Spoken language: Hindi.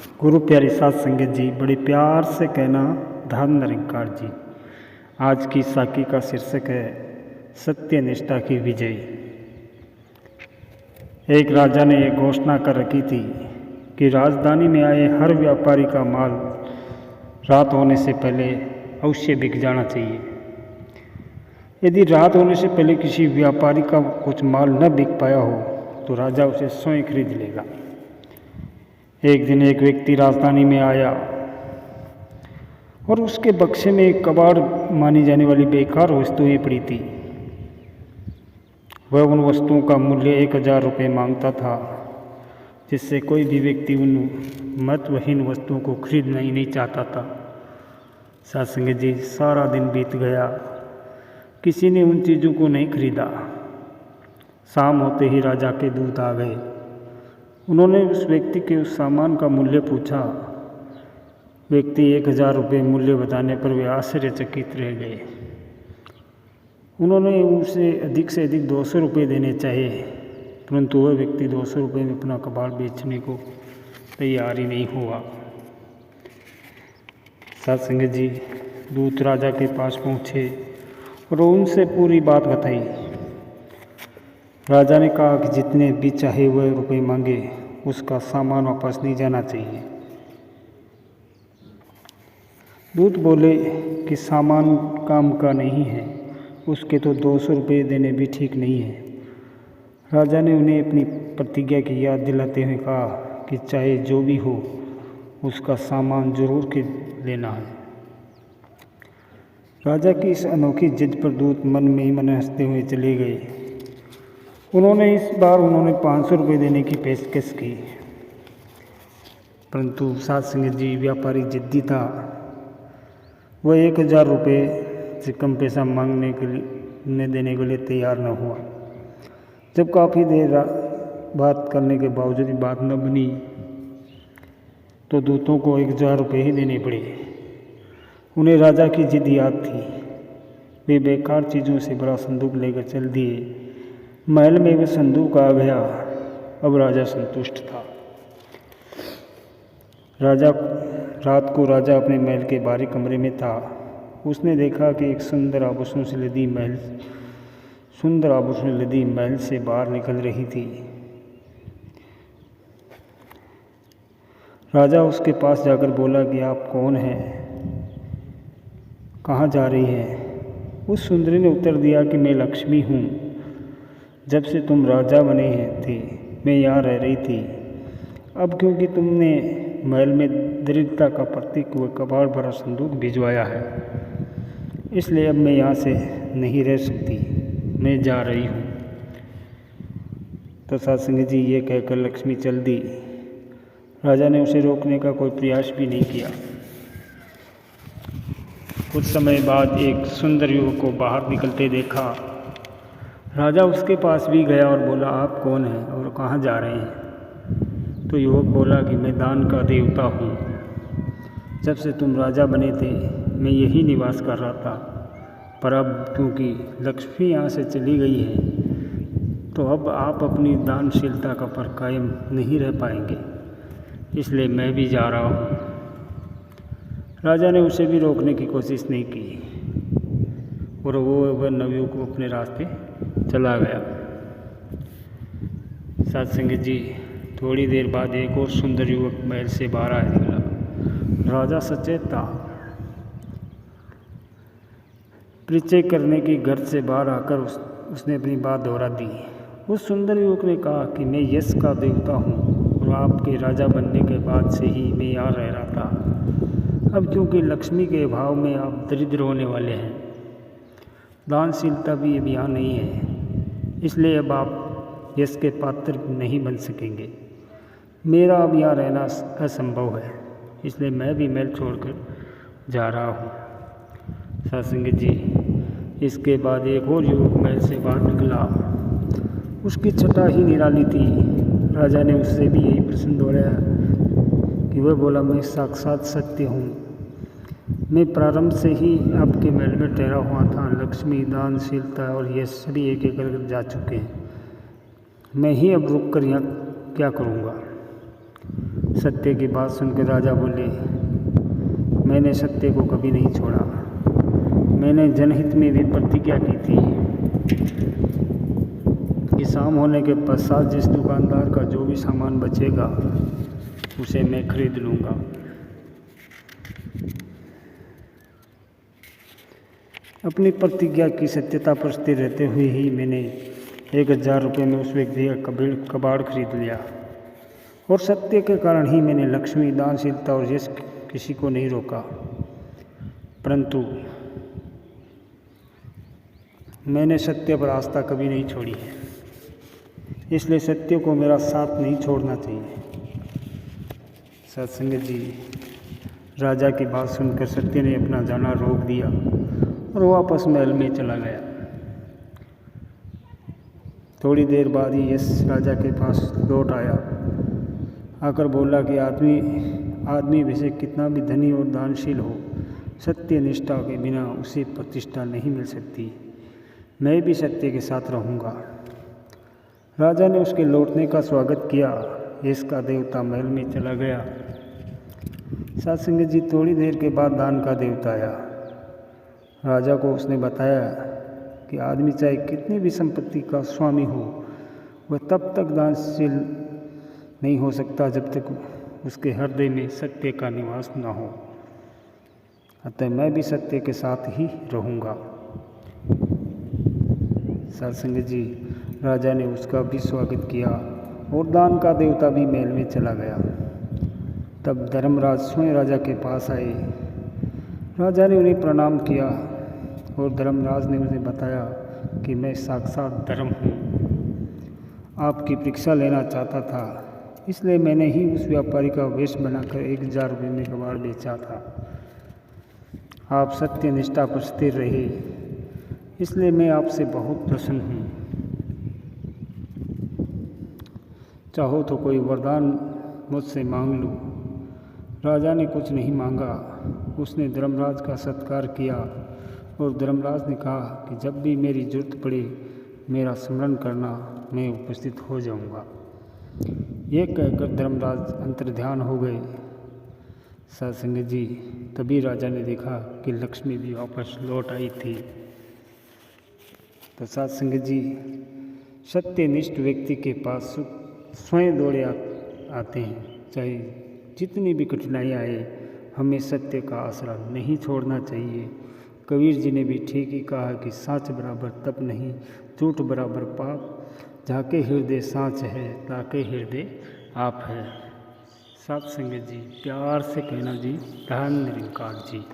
गुरु प्यारी साध संगत जी, बड़े प्यार से कहना धर्म निरंकार जी। आज की साखी का शीर्षक है सत्य निष्ठा की विजय। एक राजा ने एक घोषणा कर रखी थी कि राजधानी में आए हर व्यापारी का माल रात होने से पहले अवश्य बिक जाना चाहिए। यदि रात होने से पहले किसी व्यापारी का कुछ माल न बिक पाया हो तो राजा उसे स्वयं खरीद लेगा। एक दिन एक व्यक्ति राजधानी में आया और उसके बक्से में एक कबाड़ मानी जाने वाली बेकार वस्तुएं पड़ी थी। वह उन वस्तुओं का मूल्य 1000 रुपये मांगता था, जिससे कोई भी व्यक्ति उन महत्वहीन वस्तुओं को खरीदना ही नहीं चाहता था। साध संगत जी, सारा दिन बीत गया, किसी ने उन चीज़ों को नहीं खरीदा। शाम होते ही राजा के दूत आ गए। उन्होंने उस व्यक्ति के उस सामान का मूल्य पूछा। व्यक्ति 1000 रुपये मूल्य बताने पर वे आश्चर्यचकित रह गए। उन्होंने उसे अधिक से अधिक 200 रुपये देने चाहे, परंतु वह व्यक्ति 200 रुपये में अपना कबाड़ बेचने को तैयार ही नहीं हुआ। साध संगत जी, दूत राजा के पास पहुँचे और उनसे पूरी बात बताई। राजा ने कहा कि जितने भी चाहे वह रुपये मांगे, उसका सामान वापस नहीं जाना चाहिए। दूत बोले कि सामान काम का नहीं है, उसके तो 200 रुपये देने भी ठीक नहीं है। राजा ने उन्हें अपनी प्रतिज्ञा की याद दिलाते हुए कहा कि चाहे जो भी हो, उसका सामान जरूर के लेना है। राजा की इस अनोखी जिद पर दूत मन में ही मन हंसते हुए चले गए। इस बार उन्होंने 500 रुपये देने की पेशकश की, परंतु साध संगत जी, व्यापारी जिद्दी था। वह 1000 रुपये से कम पैसा देने के लिए तैयार न हुआ। जब काफ़ी देर बात करने के बावजूद बात न बनी तो दूतों को 1000 रुपये ही देने पड़े। उन्हें राजा की जिद याद थी। वे बेकार चीज़ों से बड़ा संदूक लेकर चल दिए। महल में वह संदूक आ गया। अब राजा संतुष्ट था। रात को राजा अपने महल के बाहरी कमरे में था। उसने देखा कि एक सुंदर आभूषणों से लदी महल से बाहर निकल रही थी। राजा उसके पास जाकर बोला कि आप कौन हैं, कहाँ जा रही हैं? उस सुंदरी ने उत्तर दिया कि मैं लक्ष्मी हूँ। जब से तुम राजा बने थे मैं यहाँ रह रही थी। अब क्योंकि तुमने महल में दरिद्रता का प्रतीक हुआ कबाड़ भरा संदूक भिजवाया है, इसलिए अब मैं यहाँ से नहीं रह सकती, मैं जा रही हूँ। तो साध संगत जी, ये कहकर लक्ष्मी चल दी। राजा ने उसे रोकने का कोई प्रयास भी नहीं किया। कुछ समय बाद एक सुंदर युवक को बाहर निकलते देखा। राजा उसके पास भी गया और बोला, आप कौन हैं और कहाँ जा रहे हैं? तो युवक बोला कि मैं दान का देवता हूँ। जब से तुम राजा बने थे मैं यही निवास कर रहा था, पर अब क्योंकि लक्ष्मी यहाँ से चली गई है तो अब आप अपनी दानशीलता का पर कायम नहीं रह पाएंगे, इसलिए मैं भी जा रहा हूँ। राजा ने उसे भी रोकने की कोशिश नहीं की और वह नवयुवक को अपने रास्ते चला गया। साध संगत जी, थोड़ी देर बाद एक और सुंदर युवक महल से बाहर आया निकला। राजा सचेत था। परिचय करने की घर से बाहर आकर उसने अपनी बात दोहरा दी। उस सुंदर युवक ने कहा कि मैं यश का देवता हूँ और आपके राजा बनने के बाद से ही मैं यहाँ रह रहा था। अब क्योंकि लक्ष्मी के अभाव में आप दरिद्र होने वाले हैं, दानशीलता भी अब यहाँ नहीं है, इसलिए अब आप यश के पात्र नहीं बन सकेंगे। मेरा अब यहाँ रहना असंभव है, इसलिए मैं भी महल छोड़कर जा रहा हूँ। साध संगत जी, इसके बाद एक और युवक महल से बाहर निकला। उसकी छटा ही निराली थी। राजा ने उससे भी यही प्रश्न दोहराया कि वह बोला, मैं साक्षात सत्य हूँ। मैं प्रारंभ से ही आपके महल में ठहरा हुआ था। लक्ष्मी, दानशीलता और यश सभी एक एक करके जा चुके हैं। मैं ही अब रुक कर यहाँ क्या करूँगा? सत्य की बात सुनकर राजा बोले, मैंने सत्य को कभी नहीं छोड़ा। मैंने जनहित में भी प्रतिज्ञा की थी कि शाम होने के पश्चात जिस दुकानदार का जो भी सामान बचेगा उसे मैं खरीद लूँगा। अपनी प्रतिज्ञा की सत्यता पर स्थिर रहते हुए ही मैंने 1000 रुपये में उस व्यक्ति का कबाड़ खरीद लिया, और सत्य के कारण ही मैंने लक्ष्मी, दानशीलता और यश किसी को नहीं रोका। परंतु मैंने सत्य पर आस्था कभी नहीं छोड़ी है, इसलिए सत्य को मेरा साथ नहीं छोड़ना चाहिए। सत्संगत जी, राजा की बात सुनकर सत्य ने अपना जाना रोक दिया और वापस महल में चला गया। थोड़ी देर बाद ही यश राजा के पास लौट आया, आकर बोला कि आदमी वैसे कितना भी धनी और दानशील हो, सत्य निष्ठा के बिना उसे प्रतिष्ठा नहीं मिल सकती। मैं भी सत्य के साथ रहूँगा। राजा ने उसके लौटने का स्वागत किया। यश का देवता महल में चला गया। सत्संग जी, थोड़ी देर के बाद दान का देवता आया। राजा को उसने बताया कि आदमी चाहे कितनी भी संपत्ति का स्वामी हो, वह तब तक दानशील नहीं हो सकता जब तक उसके हृदय में सत्य का निवास न हो। अतः मैं भी सत्य के साथ ही रहूँगा। सत्संग जी, राजा ने उसका भी स्वागत किया और दान का देवता भी महल में चला गया। तब धर्मराज स्वयं राजा के पास आए। राजा ने उन्हें प्रणाम किया और धर्मराज ने उन्हें बताया कि मैं साक्षात धर्म हूँ, आपकी परीक्षा लेना चाहता था, इसलिए मैंने ही उस व्यापारी का वेश बनाकर 1000 रुपये में कबाड़ बेचा था। आप सत्य निष्ठा पर स्थिर रहे, इसलिए मैं आपसे बहुत प्रसन्न हूँ। चाहो तो कोई वरदान मुझसे मांग लो। राजा ने कुछ नहीं मांगा। उसने धर्मराज का सत्कार किया और धर्मराज ने कहा कि जब भी मेरी जरूरत पड़े मेरा स्मरण करना, मैं उपस्थित हो जाऊंगा। ये कहकर धर्मराज अंतर्ध्यान हो गए। सत्संग जी, तभी राजा ने देखा कि लक्ष्मी भी वापस लौट आई थी। तो सत्संग जी, सत्यनिष्ठ व्यक्ति के पास स्वयं दौड़े आते हैं। चाहे जितनी भी कठिनाई आए, हमें सत्य का आसरा नहीं छोड़ना चाहिए। कबीर जी ने भी ठीक ही कहा कि साँच बराबर तप नहीं, झूठ बराबर पाप, जाके हृदय साँच है, ताके हृदय आप है। सत्संग जी, प्यार से कहना जी, धन निरंकार जी।